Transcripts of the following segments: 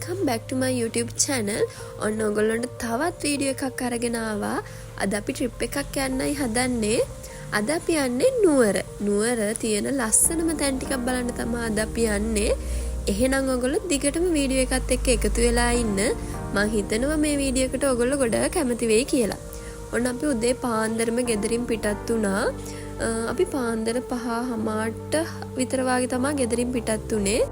welcome back to my YouTube channel. ඔන්න ඔයගොල්ලන්ට තවත් වීඩියෝ එකක් අරගෙන ආවා. අද අපි ට්‍රිප් එකක් යන්නයි හදන්නේ. අද අපි යන්නේ නුවර. නුවර තියෙන ලස්සනම තැන් ටිකක් බලන්න තමයි අද අපි යන්නේ. එහෙනම් ඔයගොල්ලෝ දිගටම වීඩියෝ එකත් එක්ක එකතු වෙලා ඉන්න. මම හිතනවා මේ වීඩියෝ එකට ඔයගොල්ලෝ ගොඩක් කැමති වෙයි කියලා. ඔන්න අපි උදේ පාන්දරම ගෙදරින් පිටත් වුණා. අපි පාන්දර 5:00ට විතර වාගේ තමයි ගෙදරින් පිටත් උනේ.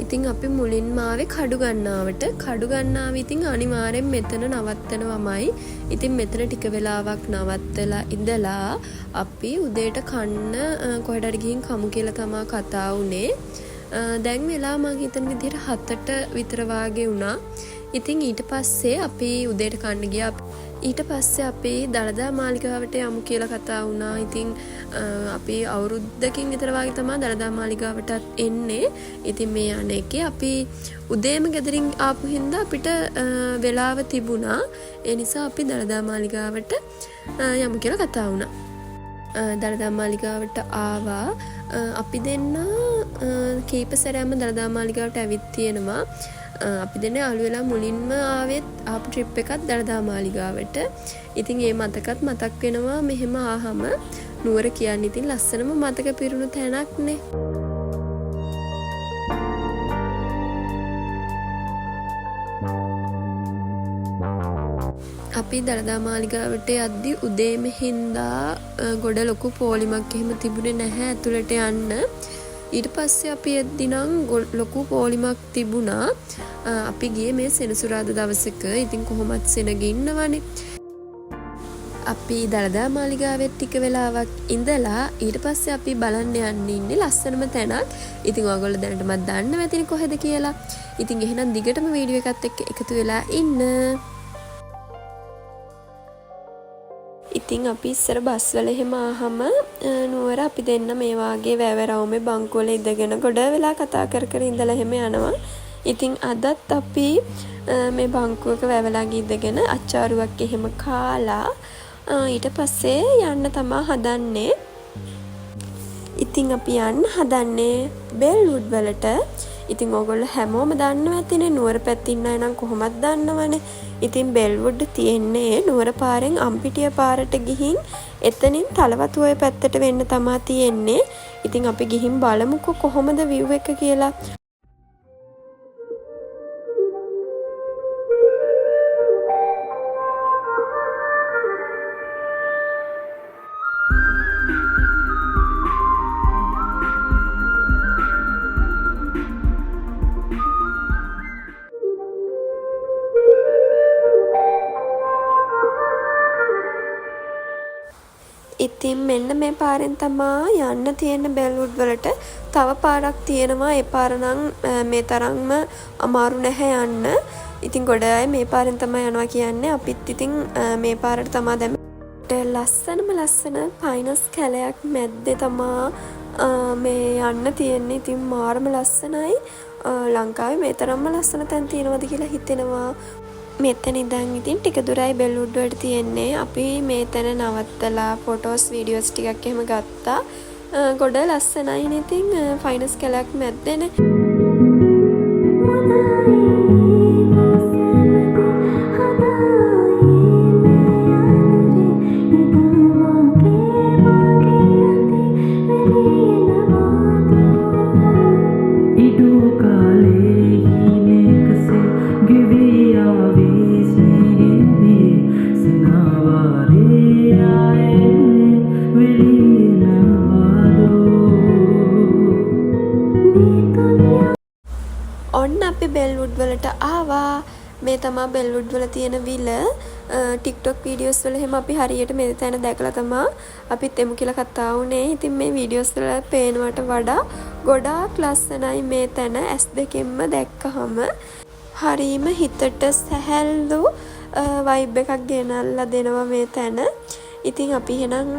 ඉතින් අපි මුලින්ම ආවේ කඩුගන්නාවට. කඩුගන්නාව ඉතින් අනිවාර්යෙන් මෙතන නවත්තනවමයි. ඉතින් මෙතන ටික වෙලාවක් නවත්තලා ඉඳලා අපි උදේට කන්න කොහෙට හරි ගිහින් කමු කියලා තමයි කතා වුනේ. දැන් වෙලා මං හිතන විදිහට 7ට විතර වාගේ වුණා. ඉතින් ඊට පස්සේ අපි උදේට කන්න ගියා. ඊට පස්සේ අපි දළදා මාලිගාවට යමු කියලා කතා වුණා. ඉතින් අපි අවුරුද්දකින් විතර වගේ තමයි දළදා මාලිගාවටත් එන්නේ. ඉතින් මේ අනේකේ අපි උදේම ගෙදරින් ආපු හින්දා අපිට වෙලාව තිබුණා. ඒ නිසා අපි දළදා මාලිගාවට යමු කියලා කතා වුණා. දළදා මාලිගාවට ආවා. අපි දෙන්න කීප සැරයක්ම දළදා මාලිගාවට ඇවිත් තියෙනවා. අපි දෙන්නේ අලු වෙලා මුලින්ම ආවෙත් ආපු ට්‍රිප් එකත් දළදා මාලිගාවට. ඉතින් ඒ මතකත් මතක් වෙනවා මෙහෙම ආහම. නුවර කියන්නේ ඉතින් ලස්සනම මතක පිරුණු තැනක්නේ. අපි දළදා මාලිගාවට යද්දි උදේම හින්දා ගොඩ ලොකු පෝලිමක් එහෙම තිබුණේ නැහැ ඇතුළට යන්න. ඊට පස්සේ අපි එද්දිනම් ලොකු පෝලිමක් තිබුණා. අපි ගියේ මේ සෙනසුරාදා දවසක. ඉතින් කොහොමත් සෙනග ඉන්නවනේ. අපි දළදා මාලිගාවෙත් ටික වෙලාවක් ඉඳලා ඊට පස්සේ අපි බලන්න යන්න ඉන්නේ ලස්සනම තැනක්. ඉතින් ඔයගොල්ලෝ දැනටමත් දන්නව ඇතිනේ කොහෙද කියලා. ඉතින් එහෙනම් දිගටම වීඩියෝ එකත් එක්ක එකතු වෙලා ඉන්න. ඉතින් අපි ඉස්සර බස් වල එහෙම ආහම නුවර අපි දෙන්න මේ වාගේ වැවරවුමේ බංකුවල ඉඳගෙන ගොඩ වෙලා කතා කර කර ඉඳලා එහෙම යනවා. ඉතින් අදත් අපි මේ බංකුවක වැවලා ඉඳගෙන අච්චාරුවක් එහෙම කාලා ඊට පස්සේ යන්න තමයි හදන්නේ. ඉතින් අපි යන්න හදන්නේ බෙල්වුඩ් වලට. ඉතින් ඔයගොල්ලෝ හැමෝම දන්නව ඇතිනේ නුවර පැත්තේ ඉන්න අය නම් කොහොමද දන්නවනේ. ඉතින් බෙල්වුඩ් තියෙන්නේ නුවර පාරෙන් අම්පිටිය පාරට ගිහින් එතනින් තලවතු ඔය පැත්තට වෙන්න තමයි තියෙන්නේ. ඉතින් අපි ගිහින් බලමුකෝ කොහොමද view එක කියලා. ඉතින් මෙන්න මේ පාරෙන් තමයි යන්න තියෙන බෙල්වුඩ් වලට. තව පාරක් තියෙනවා. ඒ පාර නම් මේ තරම්ම අමාරු නැහැ යන්න. ඉතින් ගොඩ අය මේ පාරෙන් තමයි යනවා කියන්නේ. අපිත් ඉතින් මේ පාරට තමයි දැන් ලස්සන පයිනස් කැලයක් මැද්දේ තමයි මේ යන්න තියෙන්නේ. ඉතින් මාරම ලස්සනයි. ලංකාවේ මේ තරම්ම ලස්සන තැන් තියෙනවද කියලා හිතෙනවා. මෙතන ඉඳන් ඉතින් ටික දුරයි බෙල්වුඩ් වලට තියෙන්නේ. අපි මේතන නවත්තලා ෆොටෝස් වීඩියෝස් ටිකක් එහෙම ගත්තා. ගොඩ ලස්සනයි. ඉතින් ෆයිනස් කැලක් මැද්දේනේ. ඔන්න අපි බෙල්වුඩ් වලට ආවා. මේ තමයි බෙල්වුඩ් වල තියෙන විල. TikTok වීඩියෝස් වල එහෙම අපි හරියට මේ තැන දැකලා තමයි අපිත් එමු කියලා කතා වුනේ. ඉතින් මේ වීඩියෝස් වල පේනවට වඩා ගොඩාක් ලස්සනයි මේ තැන. S2කින්ම දැක්කහම හරීම හිතට සැහැල්ලු vibe එකක් ගෙනල්ලා දෙනවා මේ තැන. ඉතින් අපි එහෙනම්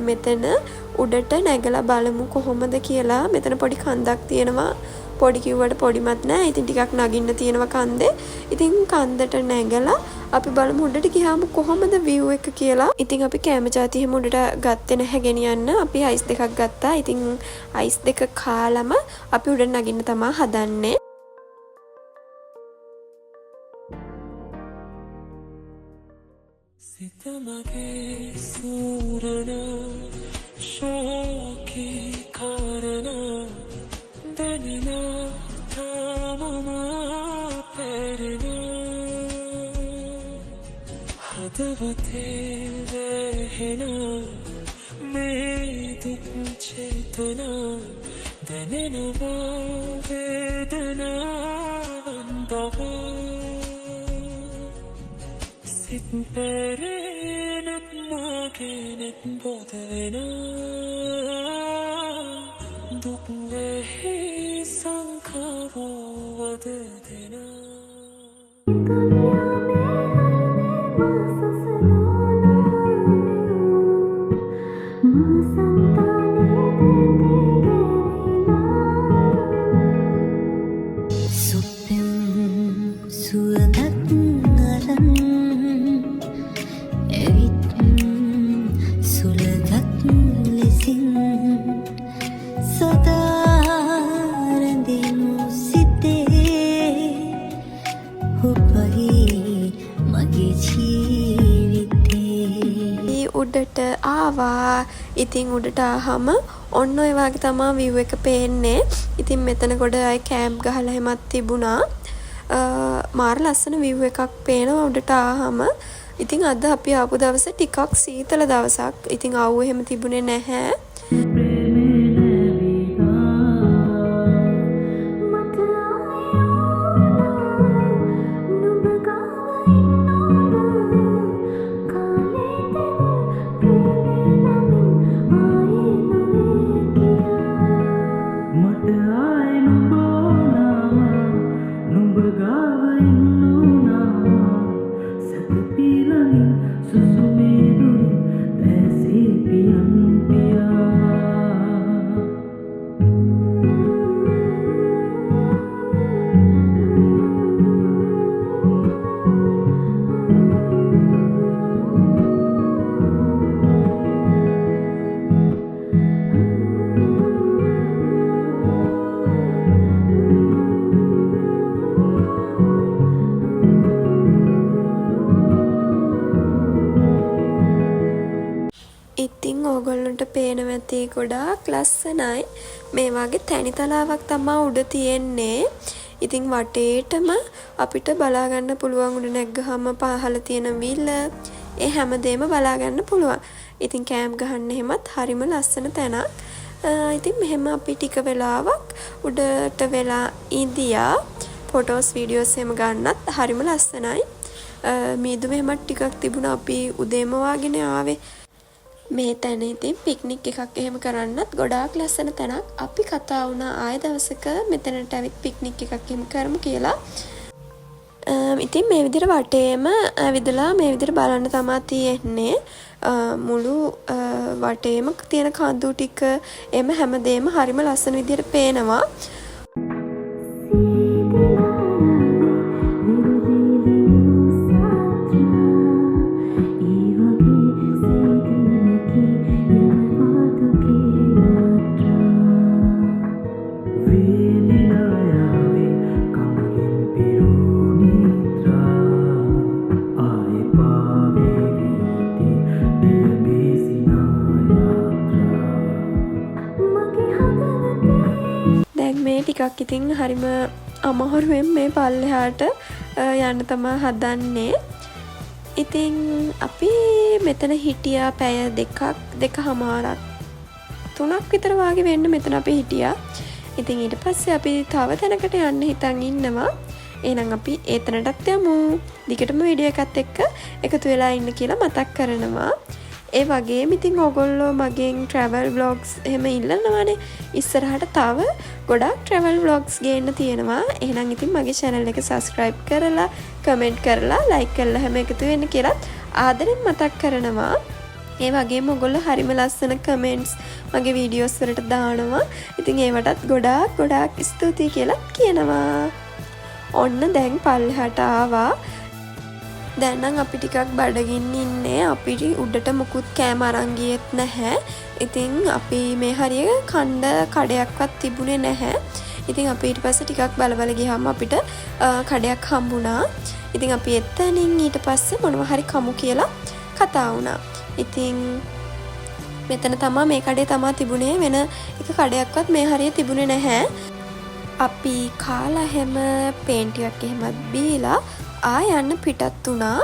මෙතන උඩට නැගලා බලමු කොහොමද කියලා. මෙතන පොඩි කන්දක් තියෙනවා. පොඩි කිව්වට පොඩිමත් නෑ. ඉතින් ටිකක් නගින්න තියෙනවා කන්දේ. ඉතින් කන්දට නැගලා අපි බලමු උඩට ගියාම කොහොමද view එක කියලා. ඉතින් අපි කැම જાති හැම උඩට ගත්තේ නැහැ ගෙනියන්න. අපි අයිස් දෙකක් ගත්තා. ඉතින් අයිස් දෙක කාලම අපි උඩට නගින්න තමයි හදන්නේ. තමගේ සූරන ශෝකී කාරණ දැනෙන තාමම පැරෙන හදවතේ වැහෙන මේ දුක් චේතනා දැනෙනවා වේදනාවන් බව සිත් පැරෙනත් මාගෙනත් බොද වෙන දුක් වැහි සංඛාරෝ වද දෙන උඩට ආවා. ඉතින් උඩට ආවම ඔන්න ඔය වගේ තමයි view එක පේන්නේ. ඉතින් මෙතන ගොඩ අය කැම්ප් ගහලා හැමත් තිබුණා. මාර ලස්සන view එකක් පේනවා උඩට ආවම. ඉතින් අද අපි ආපු දවසේ ටිකක් සීතල දවසක්. ඉතින් ආවෝ එහෙම තිබුණේ නැහැ. ඉතින් ඕගොල්ලන්ට පේනවා ඇති ගොඩාක් ලස්සනයි. මේ වගේ තැනි තලාවක් තමයි උඩ තියෙන්නේ. ඉතින් වටේටම අපිට බලා ගන්න පුළුවන් උඩ නැග්ගහම පහළ තියෙන විල ඒ හැමදේම බලා ගන්න පුළුවන්. ඉතින් කැම්ප් ගහන්න එහෙමත් හරිම ලස්සන තැනක්. ඉතින් මෙහෙම අපි ටික වෙලාවක් උඩට වෙලා ඉඳියා. ෆොටෝස් වීඩියෝස් එහෙම ගන්නත් හරිම ලස්සනයි. මීදුම එහෙමත් ටිකක් තිබුණා. අපි උදේම වාගෙන ආවේ. මේ තැන ඉතින් පික්නික් එකක් එහෙම කරන්නත් ගොඩාක් ලස්සන තැනක්. අපි කතා වුණා ආය දවසක මෙතනට ඇවිත් පික්නික් එකක් එහෙම කරමු කියලා. ඉතින් මේ විදිහට වටේම ඇවිදලා මේ විදිහට බලන්න තමයි තියෙන්නේ. මුළු වටේම තියෙන කඳු ටික එම හැමදේම හරිම ලස්සන විදිහට පේනවා. ටිකක් ඉතින් හරිම අමාරුවෙන් මේ පල්ලෙහාට යන්න තමයි හදන්නේ. ඉතින් අපි මෙතන හිටියා පැය දෙකමාරක් 3ක් විතර වාගේ වෙන්න මෙතන අපි හිටියා. ඉතින් ඊට පස්සේ අපි තව තැනකට යන්න හිතන් ඉන්නවා. එහෙනම් අපි ඒතනටත් යමු. දිගටම වීඩියෝ එකත් එක්ක එකතු වෙලා ඉන්න කියලා මතක් කරනවා. ඒ වගේම ඉතින් ඕගොල්ලෝ මගෙන් travel vlogs එහෙම ඉල්ලනවානේ. ඉස්සරහට තව ගොඩාක් travel vlogs ගේන්න තියෙනවා. එහෙනම් ඉතින් මගේ channel එක subscribe කරලා, comment කරලා, like කරලා හැම එකතු වෙන්න කියලා ආදරෙන් මතක් කරනවා. ඒ වගේම ඔයගොල්ලෝ හරිම ලස්සන comments මගේ videos වලට දානවා. ඉතින් ඒවටත් ගොඩාක් ස්තුතියි කියලා කියනවා. ඔන්න දැන් පල්ලෙහාට ආවා. දැන් නම් අපි ටිකක් බඩගින්න ඉන්නේ. අපිට උඩට මුකුත් කෑම අරන් ගියෙත් නැහැ. ඉතින් අපි මේ හරිය කණ්ඩ කඩයක්වත් තිබුණේ නැහැ. ඉතින් අපි ඊට පස්සේ ටිකක් බල ගියාම අපිට කඩයක් හම්බුණා. ඉතින් අපි එතනින් ඊට පස්සේ මොනවා හරි කමු කියලා කතා වුණා. ඉතින් මෙතන තමා මේ කඩේ තමා තිබුණේ, වෙන එක කඩයක්වත් මේ හරිය තිබුණේ නැහැ. අපි කාලා හැම පේන්ටියක් එහෙමත් බීලා යන්න පිටත් වුණා.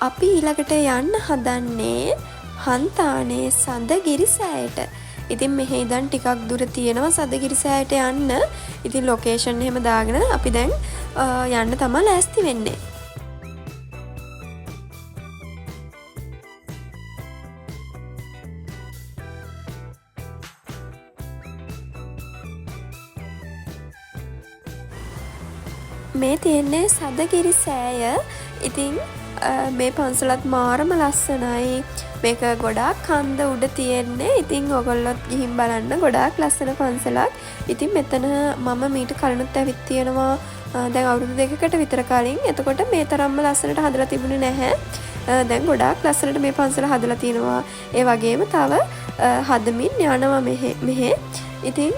අපි ඊළඟට යන්න හදන්නේ හන්තානේ සඳගිරි සෑයට. ඉතින් මෙහෙ ඉඳන් ටිකක් දුර තියෙනවා සඳගිරි සෑයට යන්න. ඉතින් ලොකේෂන් එහෙම දාගෙන අපි දැන් යන්න තමයි ලෑස්ති වෙන්නේ. මේ තියෙන්නේ සඳගිරි සෑය. ඉතින් මේ පන්සලත් මාරම ලස්සනයි. මේක ගොඩාක් කන්ද උඩ තියෙන්නේ. ඉතින් ඔයගොල්ලොත් ගිහින් බලන්න, ගොඩාක් ලස්සන පන්සලක්. ඉතින් මෙතන මම මීට කලිනුත් ඇවිත් තියෙනවා දැන් අවුරුදු 2කට විතර කලින්. එතකොට මේ තරම්ම ලස්සනට හදලා තිබුණේ නැහැ. දැන් ගොඩාක් ලස්සනට මේ පන්සල හදලා තිනවා. ඒ වගේම තව හදමින් යනවා මෙහෙ. ඉතින්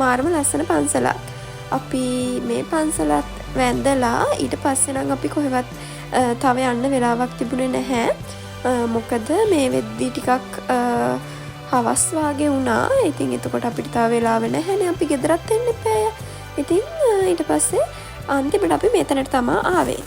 මාරම ලස්සන පන්සලක්. අපි මේ පන්සලත් වැඳලා ඊට පස්සේ නම් අපි කොහෙවත් තව යන්න වෙලාවක් තිබුණේ නැහැ. මොකද මේ වෙද්දි ටිකක් හවස් වාගේ වුණා. ඉතින් එතකොට අපිට තව වෙලාව නැහැනේ. අපි ගෙදරත් එන්න එපාය. ඉතින් ඊට පස්සේ අන්තිමට අපි මෙතනට තමයි ආවේ.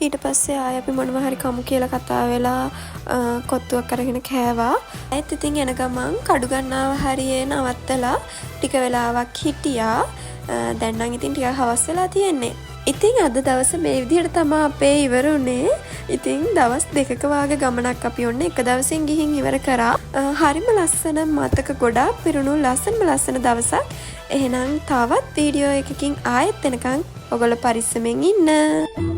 ඊට පස්සේ ආය අපි මොනවා හරි කමු කියලා කතා වෙලා කොත්තුවක් අරගෙන කෑවා. ඒත් ඉතින් එන ගමන් කඩු ගන්නාව හරියේ නවත්තලා ටික වෙලාවක් හිටියා. දැන් නම් ඉතින් ටිකක් හවස් වෙලා තියෙන්නේ. ඉතින් අද දවසේ මේ විදිහට තමයි අපේ ඉවරුනේ. ඉතින් දවස් 2ක වාගේ ගමනක් අපි ඔන්න එක දවසින් ගිහින් ඉවර කරා. හරිම ලස්සන මතක ගොඩාක් පිරුණු ලස්සන දවසක්. එහෙනම් තවත් වීඩියෝ එකකින් ආයෙත් එනකන් ඔයගොල්ලෝ පරිස්සමෙන් ඉන්න.